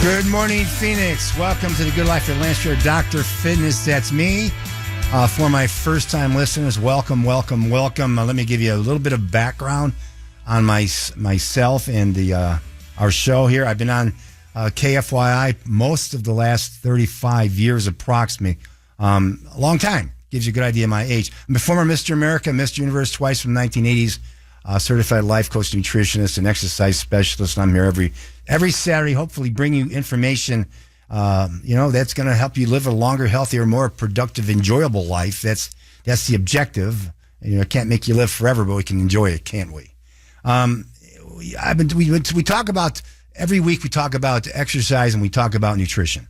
Good morning, Phoenix. Welcome to the Good Life at Lance Show, Dr. Fitness. That's me. For my first-time listeners, welcome. Let me give you a little bit of background on myself and our show here. I've been on KFYI most of the last 35 years, approximately. A long time. Gives you a good idea of my age. I'm a former Mr. America, Mr. Universe twice from the 1980s. Certified life coach, nutritionist, and exercise specialist. And I'm here every Saturday, hopefully bring you information, that's going to help you live a longer, healthier, more productive, enjoyable life. That's the objective. It can't make you live forever, but we can enjoy it, can't we? We talk about, every week we talk about exercise and we talk about nutrition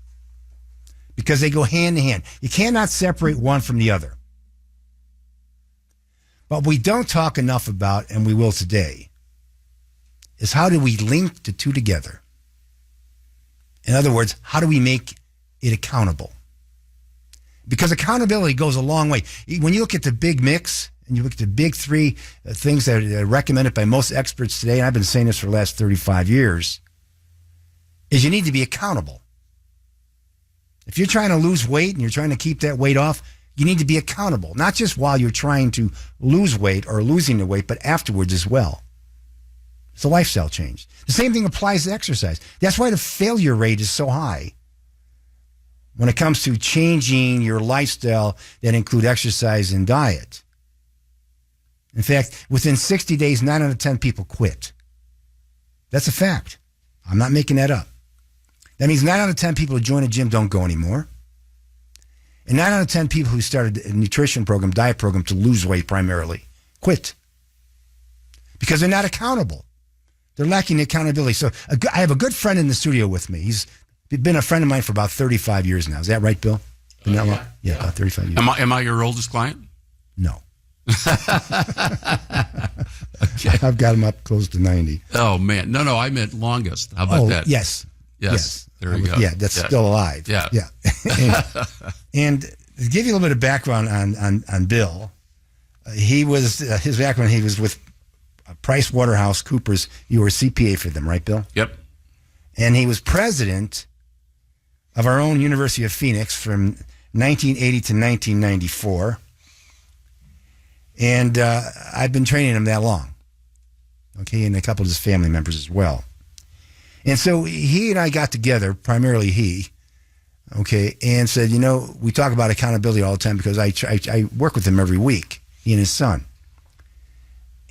because they go hand in hand. You cannot separate one from the other. But we don't talk enough about, and we will today, is how do we link the two together? In other words, how do we make it accountable? Because accountability goes a long way. When you look at the big mix, and you look at the big three things that are recommended by most experts today, and I've been saying this for the last 35 years, is you need to be accountable. If you're trying to lose weight and you're trying to keep that weight off, you need to be accountable, not just while you're trying to lose weight or losing the weight, but afterwards as well. It's a lifestyle change. The same thing applies to exercise. That's why the failure rate is so high when it comes to changing your lifestyle that include exercise and diet. In fact, within 60 days, 9 out of 10 people quit. That's a fact. I'm not making that up. That means 9 out of 10 people who join a gym don't go anymore. And 9 out of 10 people who started a nutrition program, diet program to lose weight primarily, quit. Because they're not accountable. They're lacking accountability. So I have a good friend in the studio with me. He's been a friend of mine for about 35 years now. Is that right, Bill? Yeah, about 35 years. Am I your oldest client? No. Okay. I've got him up close to 90. Oh, man. No, I meant longest. How about that? Yes. There you go. Yeah, that's still alive. Yeah. And to give you a little bit of background on Bill, his background, he was with PricewaterhouseCoopers. You were a CPA for them, right, Bill? Yep. And he was president of our own University of Phoenix from 1980 to 1994. And I've been training him that long. Okay, and a couple of his family members as well. And so he and I got together, primarily he, okay, and said, we talk about accountability all the time because I work with him every week, he and his son.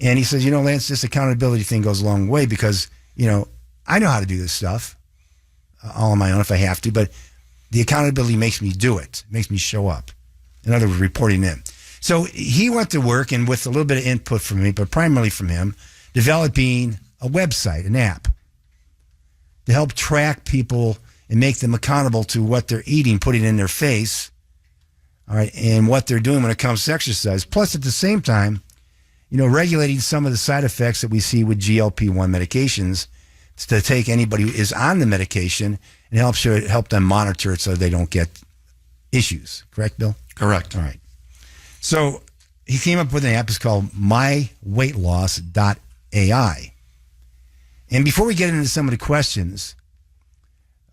And he says, Lance, this accountability thing goes a long way because, I know how to do this stuff all on my own if I have to, but the accountability makes me do it, makes me show up. In other words, reporting in. So he went to work, and with a little bit of input from me, but primarily from him, developing a website, an app, to help track people and make them accountable to what they're eating, putting in their face, all right, and what they're doing when it comes to exercise. Plus, at the same time, regulating some of the side effects that we see with GLP-1 medications to take anybody who is on the medication and help them monitor it so they don't get issues. Correct, Bill? Correct. All right. So he came up with an app. It's called MyWeightLoss.AI. And before we get into some of the questions,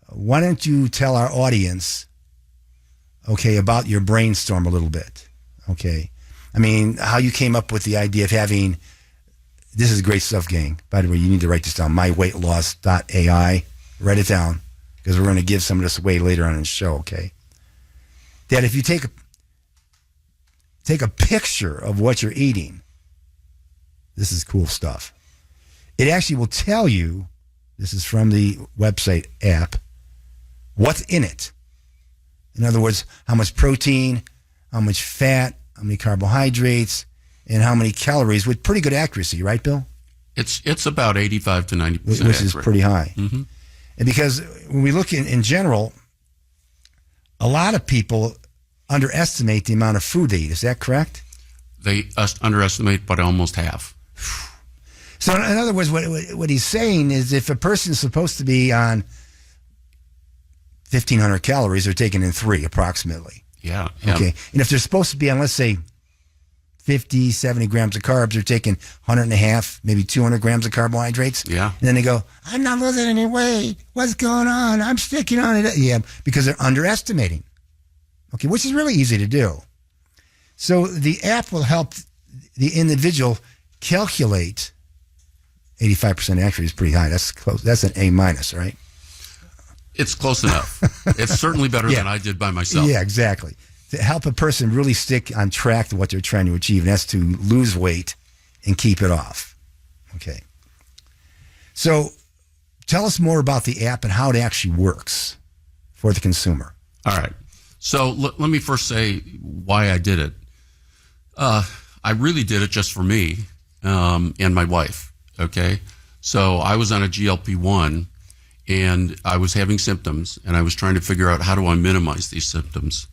why don't you tell our audience, okay, about your brainstorm a little bit, okay? I mean, how you came up with the idea of having, this is great stuff, gang. By the way, you need to write this down, MyWeightLoss.AI. Write it down, because we're going to give some of this away later on in the show, okay? That if you take a picture of what you're eating, this is cool stuff. It actually will tell you, this is from the website app, what's in it. In other words, how much protein, how much fat, how many carbohydrates, and how many calories with pretty good accuracy, right, Bill? It's about 85 to 90%. Which is pretty high. Mm-hmm. And because when we look in general, a lot of people underestimate the amount of food they eat. Is that correct? They underestimate by almost half. So in other words, what he's saying is if a person is supposed to be on 1,500 calories, they're taking in 3 approximately. Yeah. Okay. And if they're supposed to be on, let's say, 50, 70 grams of carbs. They're taking 150, maybe 200 grams of carbohydrates. Yeah. And then they go, I'm not losing any weight. What's going on? I'm sticking on it. Yeah, because they're underestimating. Okay, which is really easy to do. So the app will help the individual calculate. 85% accuracy is pretty high. That's close. That's an A-, right? It's close enough. It's certainly better than I did by myself. Yeah, exactly. To help a person really stick on track to what they're trying to achieve, and that's to lose weight and keep it off. Okay. So tell us more about the app and how it actually works for the consumer. All right. So let me first say why I did it. I really did it just for me and my wife, okay? So I was on a GLP-1, and I was having symptoms, and I was trying to figure out how do I minimize these symptoms.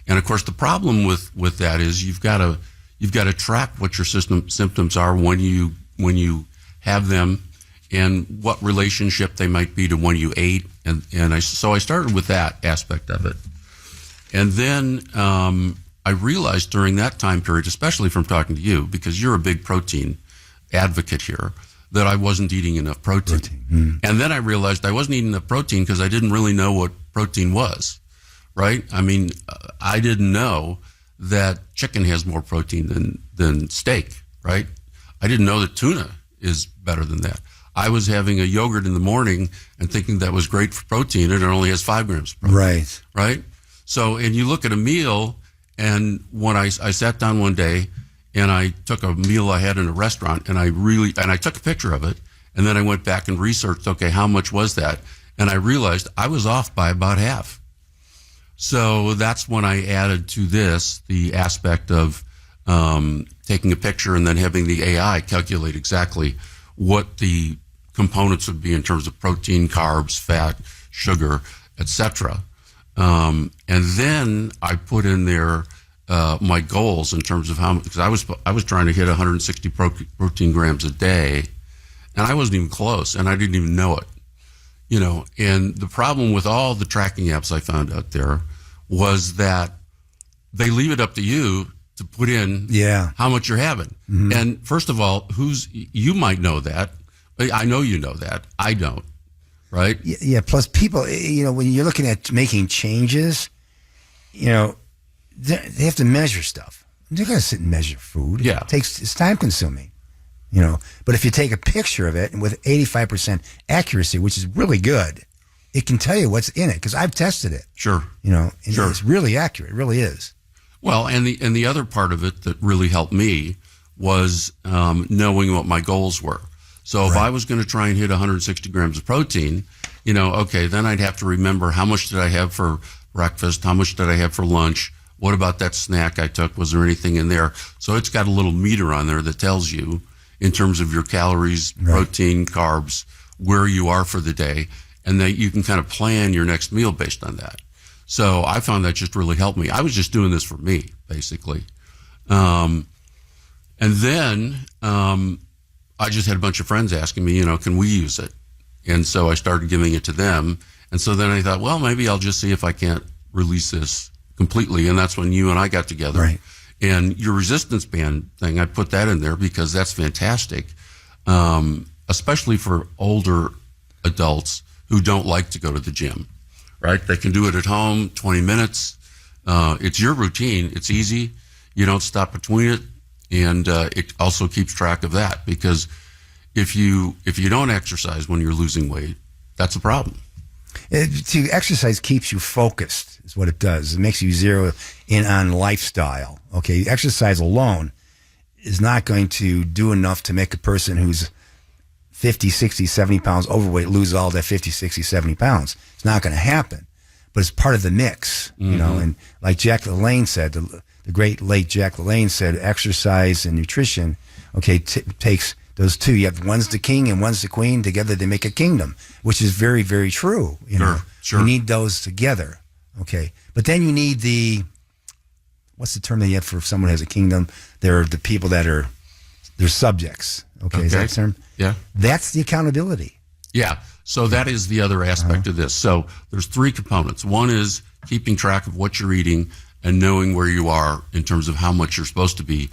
And of course, the problem with that is you've got to track what your symptoms are when you have them, and what relationship they might be to when you ate. So I started with that aspect of it, and then I realized during that time period, especially from talking to you, because you're a big protein advocate here, that I wasn't eating enough protein. And then I realized I wasn't eating enough protein because I didn't really know what protein was, right? I mean, I didn't know that chicken has more protein than steak, right? I didn't know that tuna is better than that. I was having a yogurt in the morning and thinking that was great for protein, and it only has 5 grams of protein. Right? So, and you look at a meal, and when I sat down one day, and I took a meal I had in a restaurant, and I took a picture of it, and then I went back and researched, okay, how much was that? And I realized I was off by about half. So that's when I added to this the aspect of taking a picture and then having the AI calculate exactly what the components would be in terms of protein, carbs, fat, sugar, etc. And then I put in there my goals in terms of how, because I was trying to hit 160 protein grams a day, and I wasn't even close, and I didn't even know it. And the problem with all the tracking apps I found out there was that they leave it up to you to put in how much you're having. And first of all, you might know that. I know you know that. I don't, right? Yeah. Plus, people, when you're looking at making changes, they have to measure stuff. They're going to sit and measure food. Yeah. It's time consuming, But if you take a picture of it and with 85% accuracy, which is really good, it can tell you what's in it, because I've tested it. Sure. Sure. It's really accurate. It really is. Well, and the other part of it that really helped me was knowing what my goals were. So if I was going to try and hit 160 grams of protein, okay, then I'd have to remember how much did I have for breakfast, how much did I have for lunch, what about that snack I took, was there anything in there? So it's got a little meter on there that tells you in terms of your calories, protein, carbs, where you are for the day, and that you can kind of plan your next meal based on that. So I found that just really helped me. I was just doing this for me, basically. And then I just had a bunch of friends asking me, can we use it? And so I started giving it to them. And so then I thought, well, maybe I'll just see if I can't release this completely. And that's when you and I got together. Right. And your resistance band thing, I put that in there because that's fantastic, especially for older adults who don't like to go to the gym, right? They can do it at home, 20 minutes. It's your routine. It's easy. You don't stop between it. And it also keeps track of that, because if you don't exercise when you're losing weight, that's a problem. To exercise keeps you focused, is what it does. It makes you zero in on lifestyle. Okay, exercise alone is not going to do enough to make a person who's 50, 60, 70 pounds overweight lose all that 50, 60, 70 pounds. It's not going to happen, but it's part of the mix, and like Jack LaLanne said, the great late Jack LaLanne said, exercise and nutrition, takes those two. You have one's the king and one's the queen. Together they make a kingdom, which is very, very true. Sure. You need those together. Okay. But then you need what's the term they have for someone who has a kingdom? They're the people that are their subjects. Okay. Is that the term? Yeah. That's the accountability. Yeah. So that is the other aspect of this. So there's 3 components. One is keeping track of what you're eating and knowing where you are in terms of how much you're supposed to be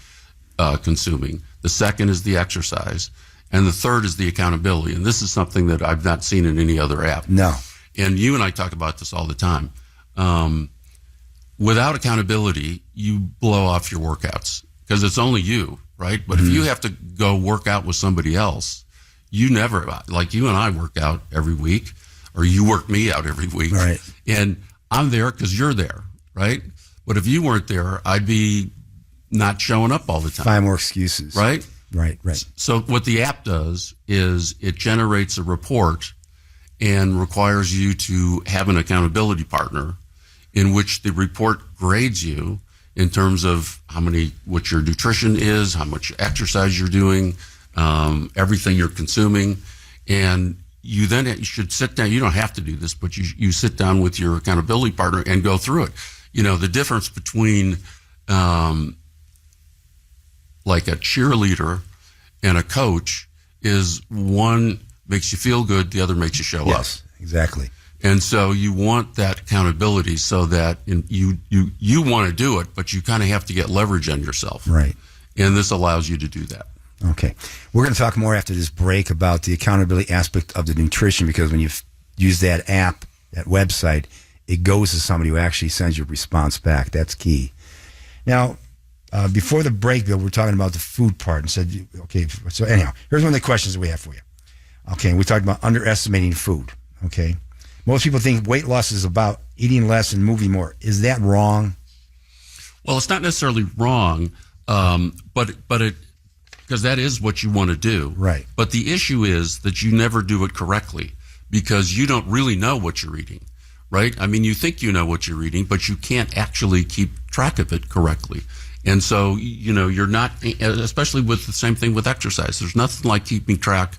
consuming. The second is the exercise. And the third is the accountability. And this is something that I've not seen in any other app. No. And you and I talk about this all the time. Without accountability, you blow off your workouts because it's only you, right? But if you have to go work out with somebody else, you never, like you and I work out every week, or you work me out every week. Right. And I'm there because you're there, right? But if you weren't there, I'd be not showing up all the time. Find more excuses. Right? Right. So what the app does is it generates a report and requires you to have an accountability partner in which the report grades you in terms of what your nutrition is, how much exercise you're doing, everything you're consuming. And you should sit down. You don't have to do this, but you sit down with your accountability partner and go through it. The difference between like a cheerleader and a coach is one makes you feel good, the other makes you show up. Yes, exactly. And so you want that accountability so that you want to do it, but you kind of have to get leverage on yourself. Right. And this allows you to do that. Okay. We're going to talk more after this break about the accountability aspect of the nutrition, because when you use that app, that website, it goes to somebody who actually sends your response back. That's key. Now, before the break, Bill, we're talking about the food part and said, okay, so anyhow, here's one of the questions that we have for you. Okay, we talked about underestimating food. Okay. Most people think weight loss is about eating less and moving more. Is that wrong? Well, it's not necessarily wrong, but it, because that is what you want to do. Right. But the issue is that you never do it correctly because you don't really know what you're eating, right? I mean, you think you know what you're eating, but you can't actually keep track of it correctly. And so, you're not, especially with the same thing with exercise. There's nothing like keeping track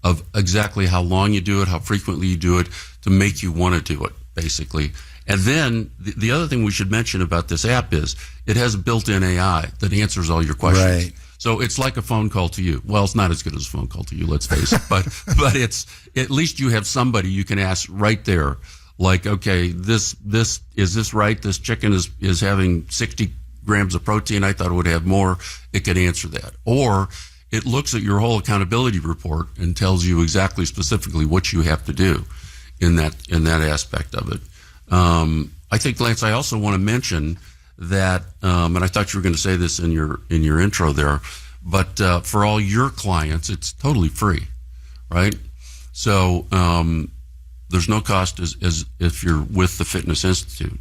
of exactly how long you do it, how frequently you do it, to make you want to do it, basically. And then the other thing we should mention about this app is it has a built-in AI that answers all your questions. Right. So it's like a phone call to you. Well, it's not as good as a phone call to you, let's face it. But it's, at least you have somebody you can ask right there. Like, okay, is this right? This chicken is having 60 grams of protein. I thought it would have more. It could answer that. Or it looks at your whole accountability report and tells you exactly specifically what you have to do in that aspect of it. I think, Lance, I also want to mention that, and I thought you were going to say this in your intro there, but for all your clients, it's totally free, right? So there's no cost as if you're with the Fitness Institute,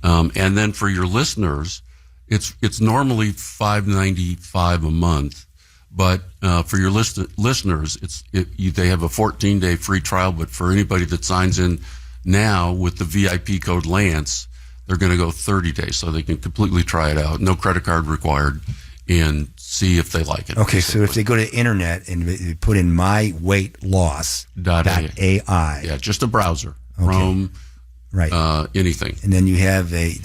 and then for your listeners, it's normally $5.95 a month. But for your listeners, they have a 14-day free trial. But for anybody that signs in now with the VIP code Lance, they're going to go 30 days, so they can completely try it out. No credit card required, and see if they like it. Okay, basically. so if they go to the internet and they put in MyWeightLoss.AI. Yeah, just a browser, Chrome, right? Anything. And then you have they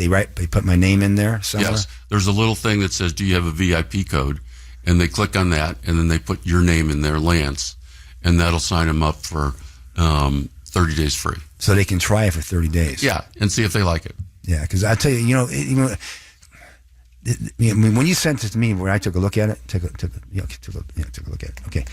put my name in there somewhere. Yes, there's a little thing that says, "Do you have a VIP code?" And they click on that, and then they put your name in there, Lance, and that'll sign them up for 30 days free. So they can try it for 30 days. Yeah, and see if they like it. Yeah, because I tell you, when you sent it to me, where I took a look at it, took a look at it. Okay,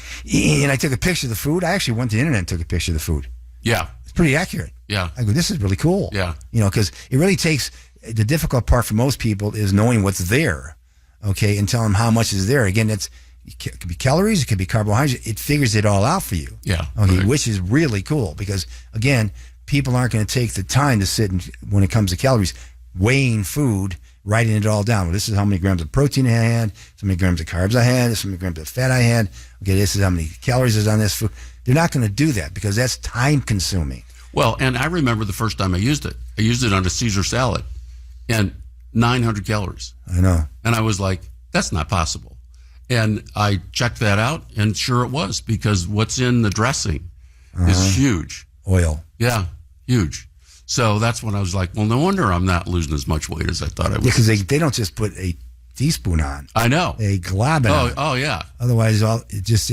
and I took a picture of the food. I actually went to the internet and took a picture of the food. Yeah, it's pretty accurate. Yeah, I go, this is really cool. Yeah, because it really takes, the difficult part for most people is knowing what's there. Okay, and tell them how much is there. Again, it could be calories, it could be carbohydrates. It figures it all out for you. Yeah. Okay, right. Which is really cool because, again, people aren't going to take the time to sit and, when it comes to calories, weighing food, writing it all down. Well, this is how many grams of protein I had, so many grams of carbs I had, so many grams of fat I had. Okay, this is how many calories is on this food. They're not going to do that because that's time consuming. Well, and I remember the first time I used it. I used it on a Caesar salad, and 900 calories. I know. And I was like, that's not possible. And I checked that out, and sure it was, because what's in the dressing is huge. Oil. Yeah, huge. So that's when I was like, well, no wonder I'm not losing as much weight as I thought I would. Yeah, because they don't just put a teaspoon on. I know. They glob it on. Oh, yeah. Otherwise, you're just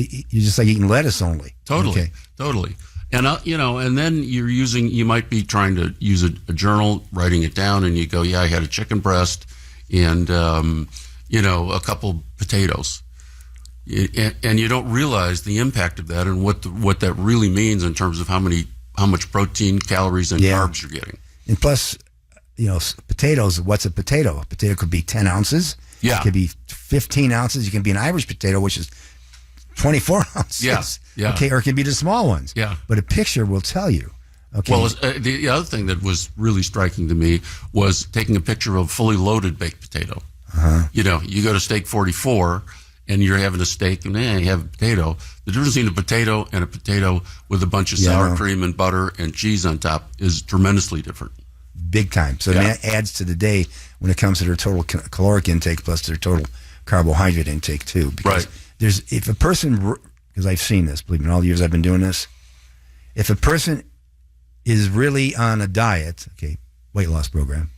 like eating lettuce only. Totally. Okay. Totally. And, and then you might be trying to use a journal, writing it down, and you go, yeah, I had a chicken breast, and, a couple potatoes. And you don't realize the impact of that and what that really means in terms of how much protein, calories, and carbs you're getting. And plus, potatoes, what's a potato? A potato could be 10 ounces. Yeah. It could be 15 ounces. You can be an Irish potato, which is 24 ounces. Yeah. Okay, or it can be the small ones. Yeah. But a picture will tell you. Okay. Well, the other thing that was really striking to me was taking a picture of a fully loaded baked potato. Uh-huh. You go to Steak 44 and you're having a steak and you have a potato. The difference between a potato with a bunch of sour cream and butter and cheese on top is tremendously different. Big time. So that adds to the day when it comes to their total caloric intake plus their total carbohydrate intake too. Because if a person, because I've seen this, believe me, all the years I've been doing this, if a person is really on a diet, weight loss program,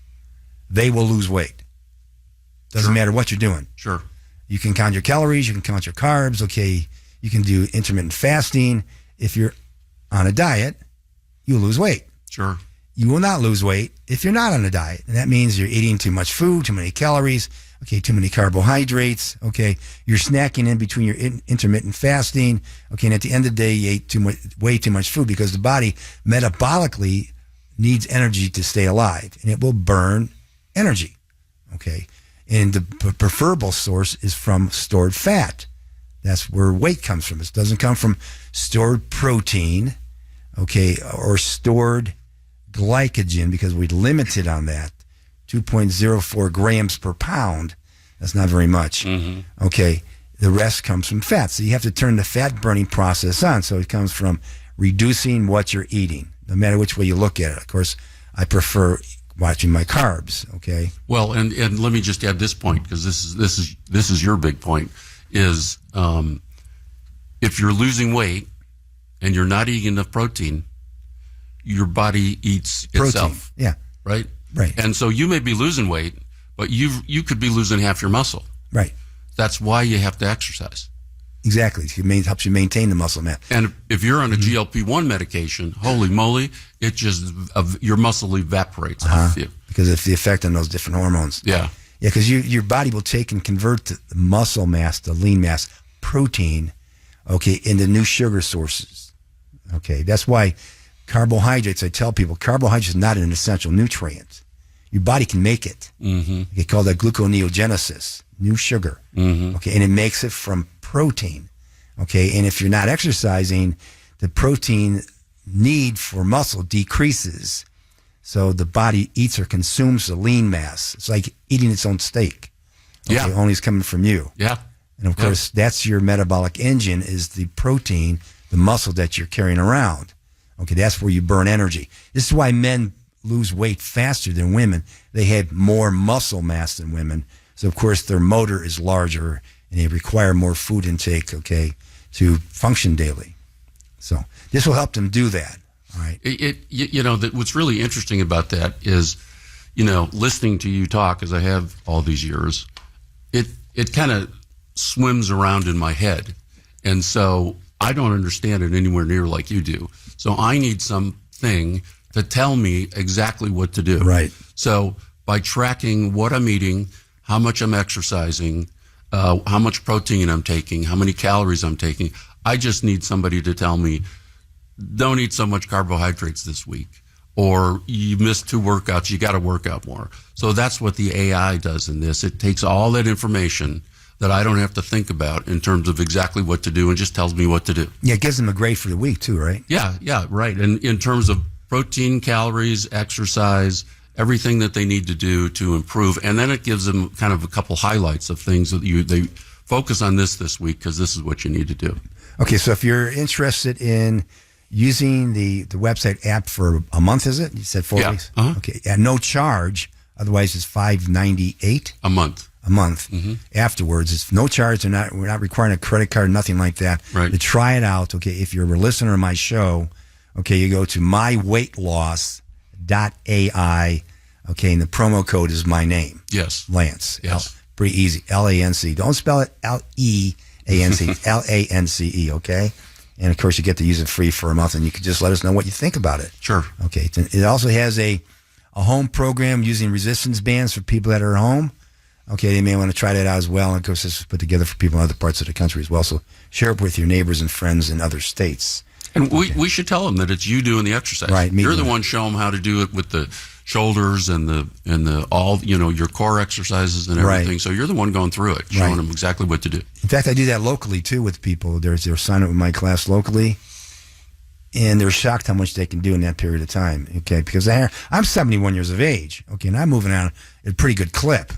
they will lose weight. Doesn't matter what you're doing. Sure. You can count your calories, you can count your carbs, you can do intermittent fasting. If you're on a diet, you lose weight. Sure. You will not lose weight if you're not on a diet. And that means you're eating too much food, too many calories, too many carbohydrates, you're snacking in between your intermittent fasting, and at the end of the day, you ate way too much food because the body metabolically needs energy to stay alive, and it will burn energy, And the preferable source is from stored fat. That's where weight comes from. It doesn't come from stored protein, or stored glycogen, because we limited on that. 2.04 grams per pound. That's not very much. Mm-hmm. The rest comes from fat. So you have to turn the fat burning process on. So it comes from reducing what you're eating, no matter which way you look at it. Of course, I prefer watching my carbs. Well, and let me just add this point, because this is your big point, is if you're losing weight and you're not eating enough protein, your body eats itself. Yeah. Right? Right. And so you may be losing weight, but you could be losing half your muscle. Right. That's why you have to exercise. Exactly. It helps you maintain the muscle mass. And if you're on a GLP-1 medication, holy moly, it just, your muscle evaporates off you. Because of the effect on those different hormones. Yeah. Yeah, because your body will take and convert the muscle mass, the lean mass, protein, into new sugar sources. That's why carbohydrates, I tell people, carbohydrates is not an essential nutrient. Your body can make it. Mm-hmm. They call that gluconeogenesis, new sugar. Mm-hmm. And it makes it from protein. And if you're not exercising, the protein need for muscle decreases. So the body eats or consumes the lean mass. It's like eating its own steak. Only it's coming from you. Yeah. And of course, that's your metabolic engine, is the protein, the muscle that you're carrying around. That's where you burn energy. This is why men lose weight faster than women. They have more muscle mass than women. So, of course, their motor is larger and they require more food intake, to function daily. So this will help them do that. All right. What's really interesting about that is, listening to you talk, as I have all these years, it kind of swims around in my head. And so I don't understand it anywhere near like you do. So I need something to tell me exactly what to do. Right. So by tracking what I'm eating, how much I'm exercising, how much protein I'm taking, how many calories I'm taking, I just need somebody to tell me, don't eat so much carbohydrates this week, or you missed 2 workouts, you got to work out more. So that's what the AI does in this. It takes all that information that I don't have to think about in terms of exactly what to do and just tells me what to do. Yeah, it gives them a grade for the week too, right? Yeah, right. And in terms of protein, calories, exercise, everything that they need to do to improve. And then it gives them kind of a couple highlights of things that they focus on this week because this is what you need to do. Okay, so if you're interested in using the website app for a month, is it? You said 4 weeks? Uh-huh. Okay, at no charge. Otherwise, it's $5.98 a month. Mm-hmm. Afterwards. It's no charge. We're not requiring a credit card, nothing like that. Right. To try it out, if you're a listener of my show, you go to MyWeightLoss.AI, and the promo code is my name. Yes. Lance. Yes. Pretty easy. Lance. Don't spell it Leance. Lance, And of course, you get to use it free for a month, and you can just let us know what you think about it. Sure. It also has a home program using resistance bands for people that are at home. Okay, they may want to try that out as well. And of course, this is put together for people in other parts of the country as well. So share it with your neighbors and friends in other states. And we should tell them that it's you doing the exercise. Right. You're the one showing them how to do it with the shoulders and the all, your core exercises and everything. Right. So you're the one going through it, showing them exactly what to do. In fact, I do that locally too with people. They're signing up with my class locally, and they're shocked how much they can do in that period of time. Okay, because I'm 71 years of age. Okay, and I'm moving on at a pretty good clip.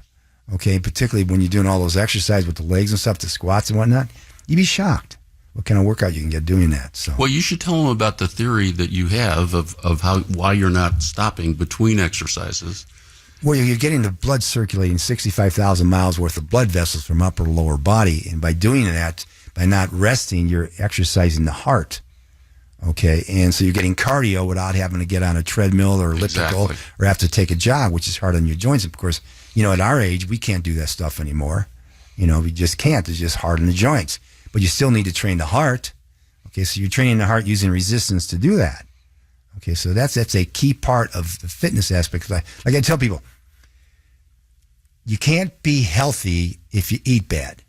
Okay, particularly when you're doing all those exercises with the legs and stuff, the squats and whatnot, you'd be shocked what kind of workout you can get doing that. So, well, you should tell them about the theory that you have of why you're not stopping between exercises. Well, you're getting the blood circulating 65,000 miles worth of blood vessels from upper to lower body, and by doing that, by not resting, you're exercising the heart. Okay, and so you're getting cardio without having to get on a treadmill or elliptical or have to take a jog, which is hard on your joints. Of course, at our age, we can't do that stuff anymore. We just can't. It's just hard on the joints. But you still need to train the heart. Okay, so you're training the heart using resistance to do that. Okay, so that's a key part of the fitness aspect. Like I tell people, you can't be healthy if you eat bad.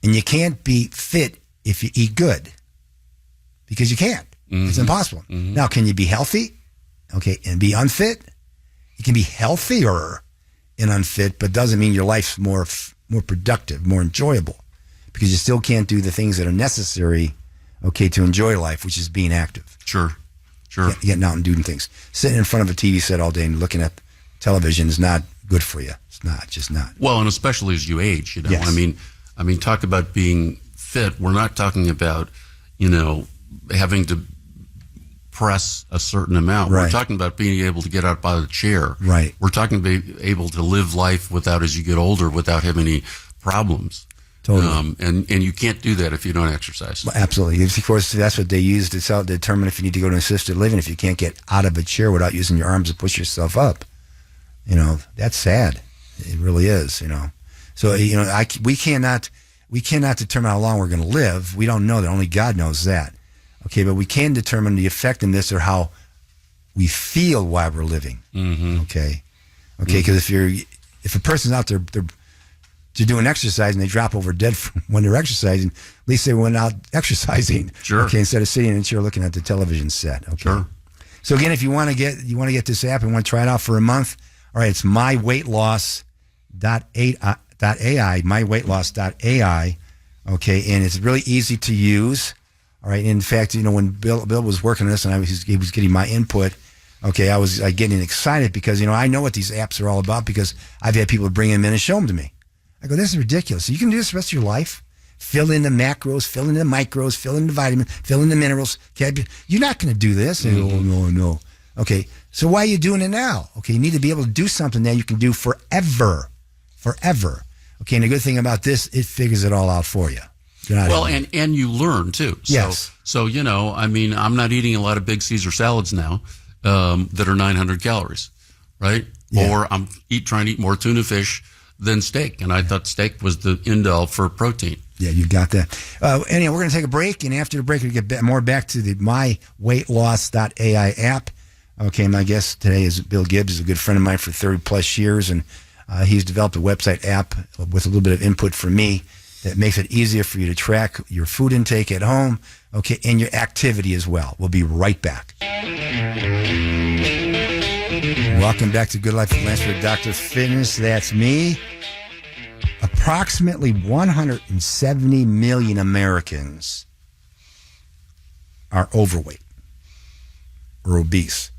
And you can't be fit if you eat good. Because you can't. Mm-hmm. It's impossible. Mm-hmm. Now, can you be healthy? Okay, and be unfit? You can be healthier and unfit, but doesn't mean your life's more productive, more enjoyable. Because you still can't do the things that are necessary, okay, to enjoy life, which is being active. Sure. Getting out and doing things. Sitting in front of a TV set all day and looking at television is not good for you. It's not, just not. Well, and especially as you age, Yes. I mean, talk about being fit. We're not talking about, having to press a certain amount. Right. We're talking about being able to get out by the chair. Right. We're talking about being able to live life as you get older, without having any problems. Totally. And you can't do that if you don't exercise. Well, absolutely. Of course, that's what they use to determine if you need to go to assisted living. If you can't get out of a chair without using your arms to push yourself up, that's sad. It really is. So we cannot determine how long we're going to live. We don't know that. Only God knows that. Okay, but we can determine the effectiveness or how we feel while we're living. Mm-hmm. Okay, because if a person's out there, they're doing exercise and they drop over dead when they're exercising, at least they went out exercising. Sure. Okay, instead of sitting in a chair looking at the television set. Okay. Sure. So again, if you want to get this app and want to try it out for a month, all right, it's MyWeightLoss.AI, MyWeightLoss.ai. Okay, and it's really easy to use. All right. In fact, when Bill was working on this and he was getting my input, okay, I was getting excited because, I know what these apps are all about because I've had people bring them in and show them to me. I go, this is ridiculous. So you can do this the rest of your life? Fill in the macros, fill in the micros, fill in the vitamins, fill in the minerals. Okay, you're not going to do this. Mm-hmm. Oh, no. Okay, so why are you doing it now? Okay, you need to be able to do something that you can do forever. Okay, and the good thing about this, it figures it all out for you. Well, and you learn too. Yes. So I'm not eating a lot of big Caesar salads now that are 900 calories, right? Yeah. Or I'm trying to eat more tuna fish than steak, and I thought steak was the end all for protein. Yeah, you got that. Anyhow, we're going to take a break, and after the break, we get back to the MyWeightLoss.AI app. Okay, my guest today is Bill Gibbs. He's a good friend of mine for 30 plus years, and he's developed a website app with a little bit of input from me that makes it easier for you to track your food intake at home, okay, and your activity as well. We'll be right back. Welcome back to Good Life with Lance with Dr. Fitness. That's me. Approximately 170 million Americans are overweight or obese.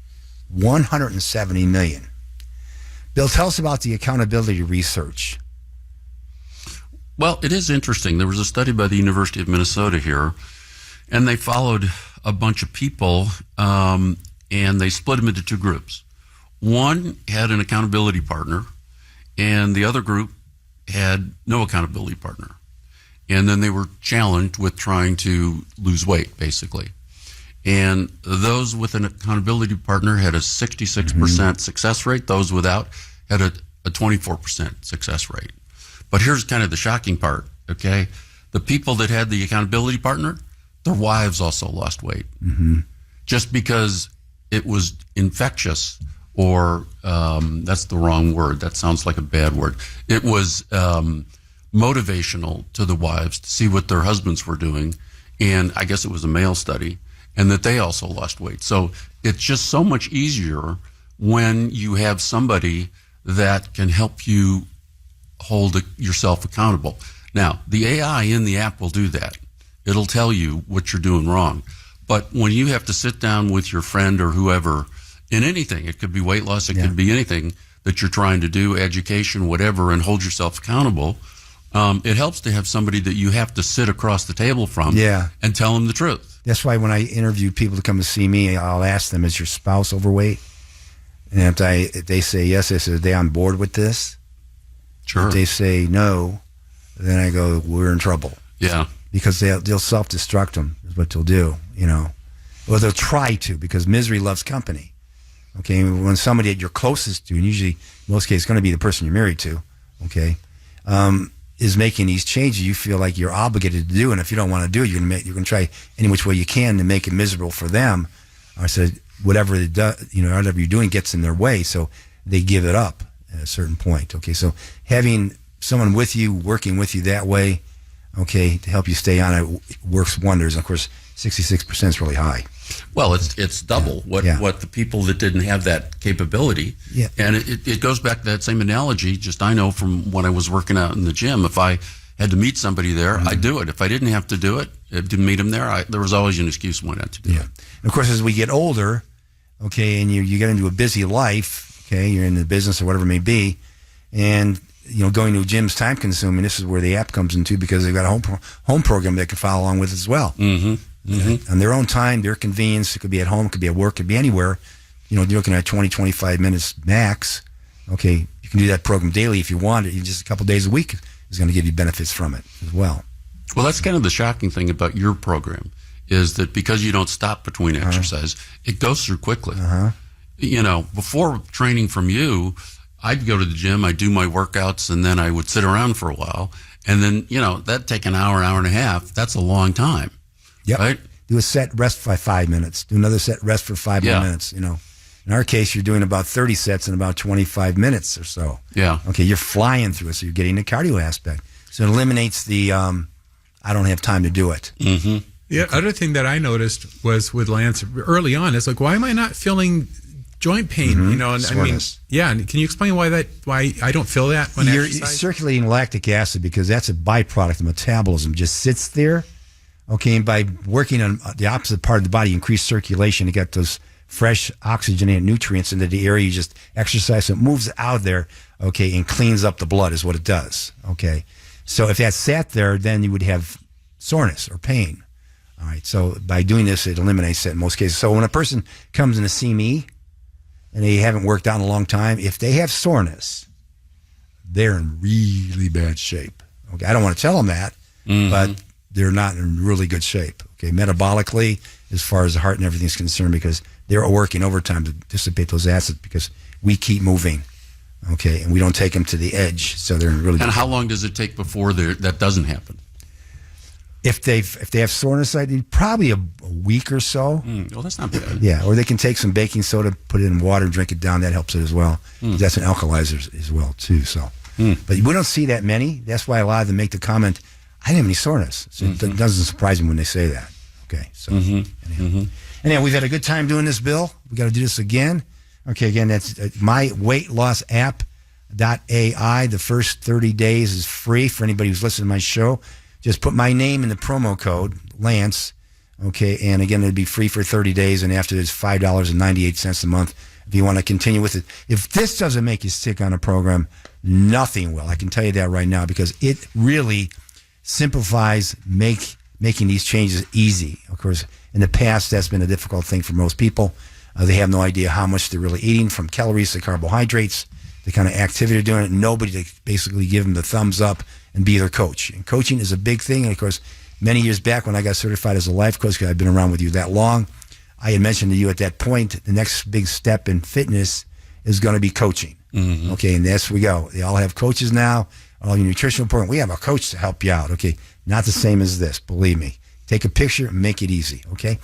170 million. Bill, tell us about the accountability research. Well, it is interesting. There was a study by the University of Minnesota here, and they followed a bunch of people, and they split them into two groups. One had an accountability partner, and the other group had no accountability partner. And then they were challenged with trying to lose weight, basically. And those with an accountability partner had a 66% success rate. Those without had a 24% success rate. But here's kind of the shocking part, okay? The people that had the accountability partner, their wives also lost weight. Mm-hmm. Just because it was infectious or that's the wrong word. That sounds like a bad word. It was motivational to the wives to see what their husbands were doing, and I guess it was a male study, and that they also lost weight. So it's just so much easier when you have somebody that can help you hold yourself accountable. Now, the AI in the app will do that. It'll tell you what you're doing wrong. But when you have to sit down with your friend or whoever in anything, it could be weight loss, it could be anything that you're trying to do, education, whatever, and hold yourself accountable, it helps to have somebody that you have to sit across the table from and tell them the truth. That's why when I interview people to come to see me, I'll ask them, is your spouse overweight? And if they say yes, I say, are they on board with this? Sure. If they say no, then I go, we're in trouble. Yeah. Because they'll self-destruct them is what they'll do, you know. Or they'll try to, because misery loves company. Okay, when somebody that you're closest to, and usually in most cases it's going to be the person you're married to, okay, is making these changes, you feel like you're obligated to do, and if you don't want to do it, you're going to try any which way you can to make it miserable for them. Or so whatever whatever you're doing gets in their way, so they give it up at a certain point. Okay, so having someone with you, working with you that way, okay, to help you stay on it works wonders. And of course, 66% is really high. Well, it's double what the people that didn't have that capability. Yeah. And it goes back to that same analogy. Just I know from when I was working out in the gym, if I had to meet somebody there, I'd do it. If I didn't have to do it, didn't meet them there, there was always an excuse why not to do it. And of course, as we get older, okay, and you get into a busy life, okay, you're in the business or whatever it may be, and going to a gym's time consuming. This is where the app comes into, because they've got a home program they can follow along with as well. On their own time, their convenience. It could be at home, it could be at work, it could be anywhere. You're looking at 20, 25 minutes max. Okay, you can do that program daily if you want it. Even just a couple days a week is going to give you benefits from it as well. Well, that's kind of the shocking thing about your program, is that because you don't stop between exercise, it goes through quickly. Before training from you, I'd go to the gym, I'd do my workouts, and then I would sit around for a while. And then, that'd take an hour and a half. That's a long time. Yep. Right? Do a set, rest for 5 minutes. Do another set, rest for 5 more minutes. In our case, you're doing about 30 sets in about 25 minutes or so. Yeah. Okay, you're flying through it, so you're getting the cardio aspect. So it eliminates the, I don't have time to do it. Mm-hmm. Yeah, other thing that I noticed was with Lance early on, it's like, why am I not feeling joint pain? And soreness. And can you explain why I don't feel that when you're exercise? Circulating lactic acid, because that's a byproduct of metabolism, just sits there. Okay, and by working on the opposite part of the body, increase circulation to get those fresh oxygenated nutrients into the area you just exercise. So it moves out there, okay, and cleans up the blood is what it does. Okay, so if that sat there, then you would have soreness or pain. All right, so by doing this, it eliminates it in most cases. So when a person comes in to see me and they haven't worked out in a long time, if they have soreness, they're in really bad shape. Okay, I don't want to tell them that, but they're not in really good shape. Okay, metabolically, as far as the heart and everything is concerned, because they're working overtime to dissipate those acids, because we keep moving. Okay, and we don't take them to the edge, so they're in really. And how long does it take before that doesn't happen? If they have soreness, probably a week or so. Well, that's not bad. Yeah, or they can take some baking soda, put it in water, and drink it down. That helps it as well. That's an alkalizer as well too. So, but we don't see that many. That's why a lot of them make the comment, "I didn't have any soreness." So it doesn't surprise me when they say that. Okay, so anyhow, we've had a good time doing this, Bill. We got to do this again. Okay, again, that's MyWeightLoss.AI. The first 30 days is free for anybody who's listening to my show. Just put my name in the promo code, Lance, okay, and again, it'd be free for 30 days, and after it's $5.98 a month if you want to continue with it. If this doesn't make you sick on a program, nothing will. I can tell you that right now, because it really simplifies making these changes easy. Of course, in the past, that's been a difficult thing for most people. They have no idea how much they're really eating, from calories to carbohydrates, the kind of activity they're doing. Nobody to basically give them the thumbs up and be their coach. And coaching is a big thing. And of course, many years back when I got certified as a life coach, because I've been around with you that long, I had mentioned to you at that point, the next big step in fitness is going to be coaching. Okay, and that's we go. They all have coaches now. All your nutritional program, we have a coach to help you out. Okay, not the same as this, believe me. Take a picture and make it easy. Okay.